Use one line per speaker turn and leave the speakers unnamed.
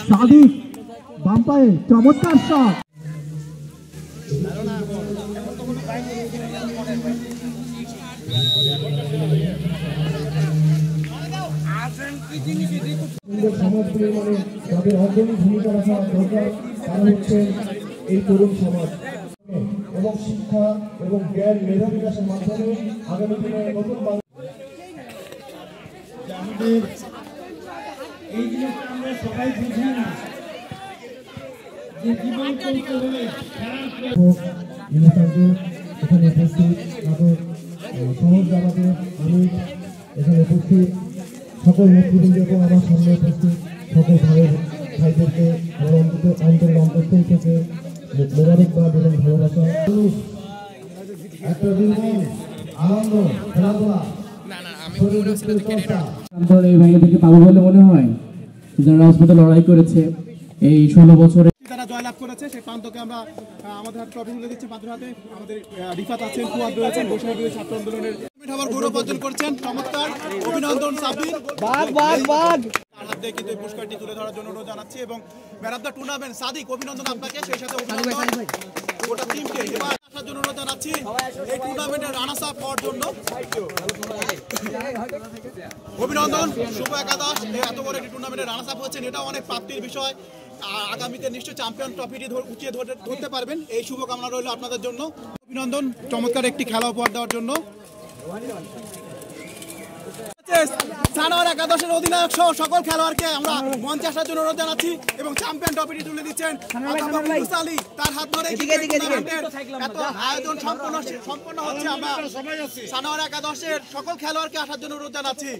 সাদিক বাম পায়ে চমৎকার শট।
সমাজ নির্মাণে তাদের অগ্রণী ভূমিকা রাখা দরকার। তারা হচ্ছেন এই তরুণ সমাজ এবং শিক্ষা এবং জ্ঞান মেধা বিকাশের মাধ্যমে আগামী দিনে নতুন আমাদের এই জিনিসটা আমরা সবাই বুঝি না যে জীবন চলতে হলে এখানে উপস্থিত আমাদের সহজ আমাদের আমি এখানে উপস্থিত সকল নেতৃবৃন্দ এবং আমার সামনে উপস্থিত সকল ভাইদেরকে আমার অন্তরের অন্তঃস্থল থেকে মোবারকবাদ এবং ভালোবাসা। একটা দিন আনন্দ খেলাধুলা
এই ভাইদেরকে পাবো বলে মনে হয় যারা রাজপথে লড়াই করেছে এই 16 বছরে
যারা জয়লাভ করেছে সেই প্রান্তকে আমরা আমাদের হাতে ট্রফি তুলে দিচ্ছি পাত্র হাতে। আমাদের রিফাত আছেন, ফুয়াদ রয়েছেন, বৈষ্ণব ছাত্র আন্দোলনের গৌরব অর্জন করছেন। চমৎকার অভিনন্দন সাব্বির। তার হাত দিয়ে কিন্তু এই পুরস্কারটি তুলে ধরার জন্য অনুরোধ জানাচ্ছি এবং man of the tournament Sadiq অভিনন্দন আপনাকে, সেই সাথে গোটা টিমকে এবার আসার জন্য অনুরোধ জানাচ্ছি এই টুর্নামেন্টের রানার্স আপ হওয়ার জন্য। অভিনন্দন, শুভ একাদশ এত বড় একটি টুর্নামেন্টের রানার্স আপ হচ্ছেন, এটাও অনেক প্রাপ্তির বিষয়। আগামীতে নিশ্চয়ই চ্যাম্পিয়ন ট্রফিটি উঁচিয়ে ধরতে পারবেন, এই শুভকামনা রইল আপনাদের জন্য। অভিনন্দন, চমৎকার একটি খেলা উপহার দেওয়ার জন্য। সানোয়ার একাদশের অধিনায়ক সহ সকল খেলোয়াড়কে আমরা মঞ্চে আসার জন্য অনুরোধ জানাচ্ছি এবং চ্যাম্পিয়ন ট্রফিটি তুলে দিচ্ছেন আলী, তার হাত ধরে এত আয়োজন সম্পন্ন হচ্ছে। আমরা সানোয়ার একাদশের সকল খেলোয়াড়কে আসার জন্য অনুরোধ জানাচ্ছি।